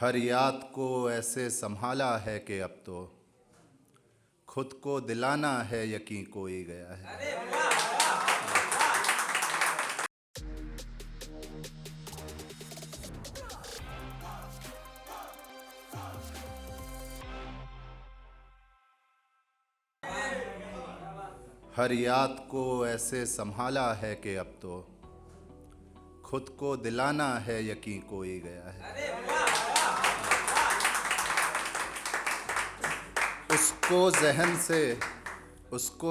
हर याद को ऐसे संभाला है कि अब तो खुद को दिलाना है यकीन कोई गया है। हर याद को ऐसे संभाला है कि अब तो खुद को दिलाना है यकीन कोई गया है। उसको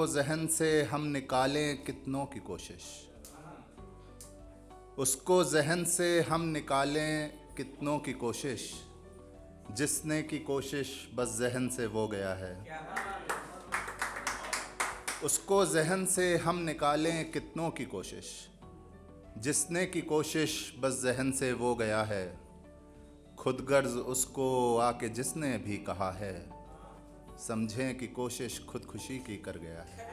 जहन से हम निकालें कितनों की कोशिश, उसको जहन से हम निकालें कितनों की कोशिश, जिसने की कोशिश बस जहन से वो गया है। उसको जहन से हम निकालें कितनों की कोशिश, जिसने की कोशिश बस जहन से वो गया है। खुद गर्ज उसको आके जिसने भी कहा है, समझें कि कोशिश खुदकुशी की कर गया है।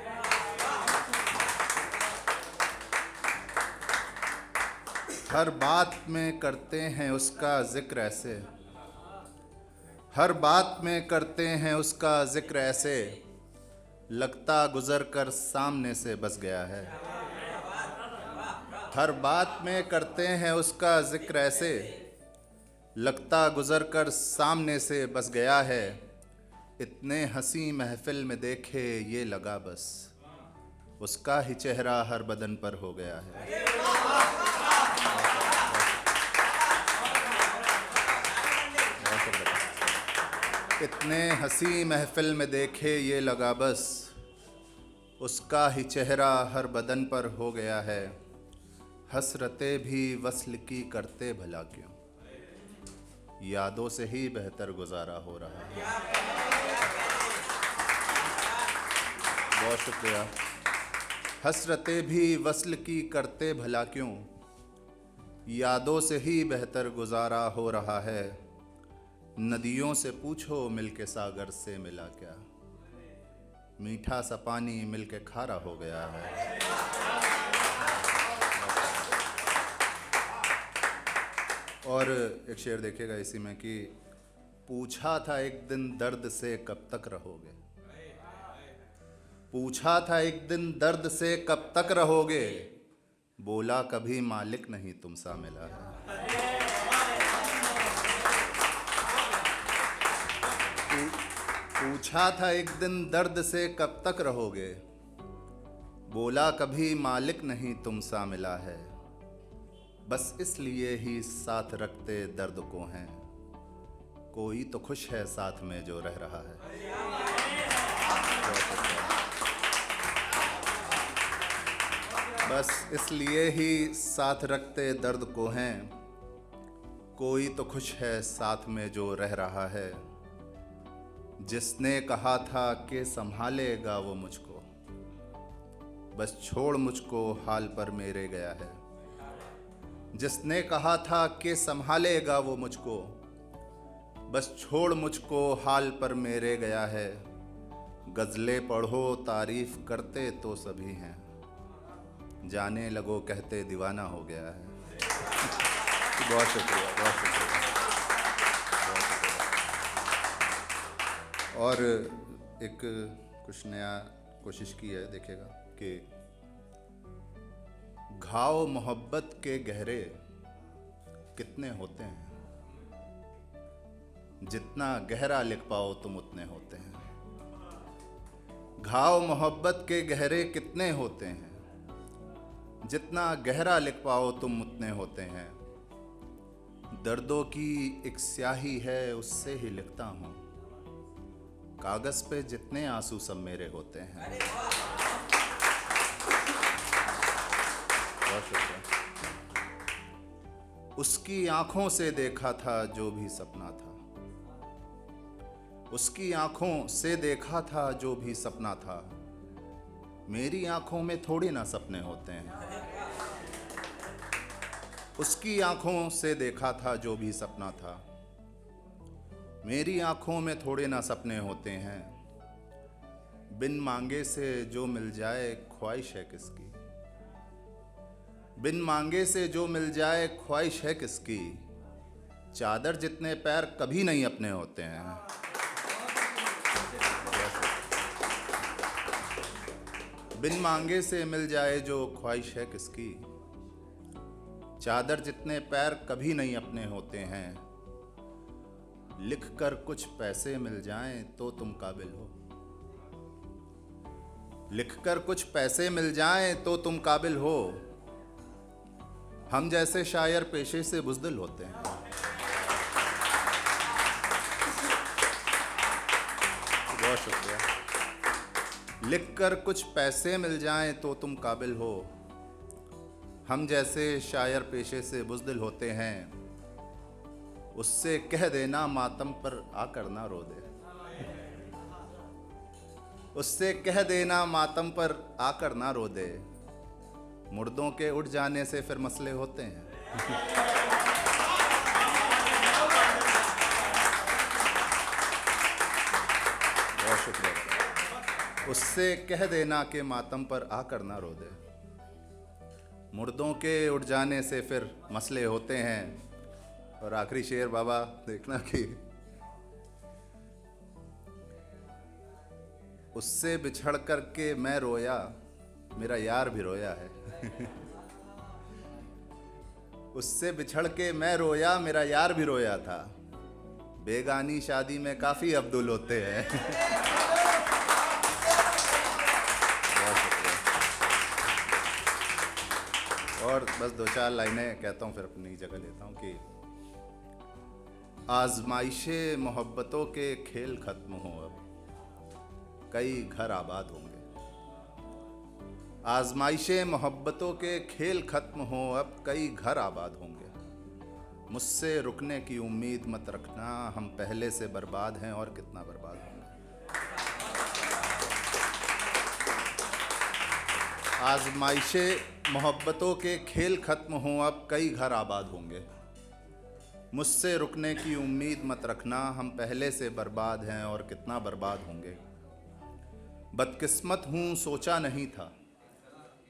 हर बात में करते हैं उसका जिक्र ऐसे, हर बात में करते हैं उसका जिक्र ऐसे, लगता गुजर कर सामने से बस गया है। हर बात में करते हैं उसका जिक्र ऐसे, लगता गुजर कर सामने से बस गया है। इतने हंसी महफिल में देखे ये लगा बस, उसका ही चेहरा हर बदन पर हो गया है। इतने हंसी महफिल में देखे ये लगा बस, उसका ही चेहरा हर बदन पर हो गया है। हसरतें भी वस्ल की करते भला क्यों, यादों से ही बेहतर गुजारा हो रहा है। बहुत शुक्रिया। हसरतें भी वस्ल की करते भला क्यों, यादों से ही बेहतर गुजारा हो रहा है। नदियों से पूछो मिलके सागर से मिला क्या, मीठा सा पानी मिलके खारा हो गया है। और एक शेर देखिएगा इसी में कि पूछा था एक दिन दर्द से कब तक रहोगे, पूछा था एक दिन दर्द से कब तक रहोगे, बोला कभी मालिक नहीं तुमसा मिला है। पूछा था एक दिन दर्द से कब तक रहोगे, बोला कभी मालिक नहीं तुमसा मिला है। बस इसलिए ही साथ रखते दर्द को हैं, कोई तो खुश है साथ में जो रह रहा है। बस इसलिए ही साथ रखते दर्द को हैं, कोई तो खुश है साथ में जो रह रहा है। जिसने कहा था कि संभालेगा वो मुझको, बस छोड़ मुझको हाल पर मेरे गया है। जिसने कहा था कि संभालेगा वो मुझको, बस छोड़ मुझको हाल पर मेरे गया है। गज़लें पढ़ो तारीफ करते तो सभी हैं, जाने लगो कहते दीवाना हो गया है। बहुत शुक्रिया, बहुत शुक्रिया। और एक कुछ नया कोशिश की है, देखिएगा कि घाव मोहब्बत के गहरे कितने होते हैं, जितना गहरा लिख पाओ तुम उतने होते हैं। घाव मोहब्बत के गहरे कितने होते हैं, जितना गहरा लिख पाओ तुम उतने होते हैं। दर्दों की एक स्याही है उससे ही लिखता हूँ, कागज पे जितने आंसू सब मेरे होते हैं। बहुत शुक्रिया। उसकी आंखों से देखा था जो भी सपना था, उसकी आंखों से देखा था जो भी सपना था। मेरी आंखों में थोड़ी ना सपने होते हैं। उसकी आंखों से देखा था जो भी सपना था, मेरी आंखों में थोड़े ना सपने होते हैं। बिन मांगे से जो मिल जाए ख्वाहिश है किसकी, बिन मांगे से जो मिल जाए ख्वाहिश है किसकी। चादर जितने पैर कभी नहीं अपने होते हैं। बिन मांगे से मिल जाए जो ख्वाहिश है किसकी, चादर जितने पैर कभी नहीं अपने होते हैं। लिख कर कुछ पैसे मिल जाएं तो तुम काबिल हो, लिख कर कुछ पैसे मिल जाएं तो तुम काबिल हो। हम जैसे शायर पेशे से बुज़दिल होते हैं। बहुत शुक्रिया। लिख कर कुछ पैसे मिल जाएं तो तुम काबिल हो, हम जैसे शायर पेशे से बुज़दिल होते हैं। उससे कह देना मातम पर आकर ना रो दे, उससे कह देना मातम पर आकर ना रो दे। मुर्दों के उठ जाने से फिर मसले होते हैं। बहुत शुक्रिया। उससे कह देना कि मातम पर आकर ना रो दे, मुर्दों के उठ जाने से फिर मसले होते हैं। और आखिरी शेर बाबा देखना कि उससे बिछड़ कर के मैं रोया, मेरा यार भी रोया है। उससे बिछड़ के मैं रोया, meरा यार भी रोया था। बेगानी शादी में काफी अब्दुल होते हैं। और बस दो चार लाइनें कहता हूँ फिर अपनी जगह लेता हूँ कि आजमाइशे मोहब्बतों के खेल खत्म हो, अब कई घर आबाद होंगे। आजमाइशे मोहब्बतों के खेल खत्म हो, अब कई घर आबाद होंगे। मुझसे रुकने की उम्मीद मत रखना, हम पहले से बर्बाद हैं और कितना बर्बाद होंगे। आजमाइशे मोहब्बतों के खेल खत्म हो, अब कई घर आबाद होंगे। मुझसे रुकने की उम्मीद मत रखना, हम पहले से बर्बाद हैं और कितना बर्बाद होंगे। बदकिस्मत हूँ सोचा नहीं था,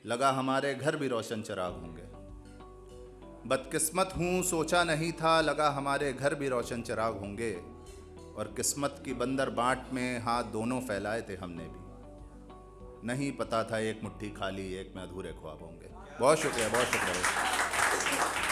लगा हमारे घर भी रोशन चिराग होंगे। बदकिस्मत हूँ सोचा नहीं था, लगा हमारे घर भी रोशन चिराग होंगे। और किस्मत की बंदर बाट में हाथ दोनों फैलाए थे हमने भी, नहीं पता था एक मुट्ठी खाली एक में अधूरे ख्वाब होंगे। बहुत शुक्रिया, बहुत शुक्रिया।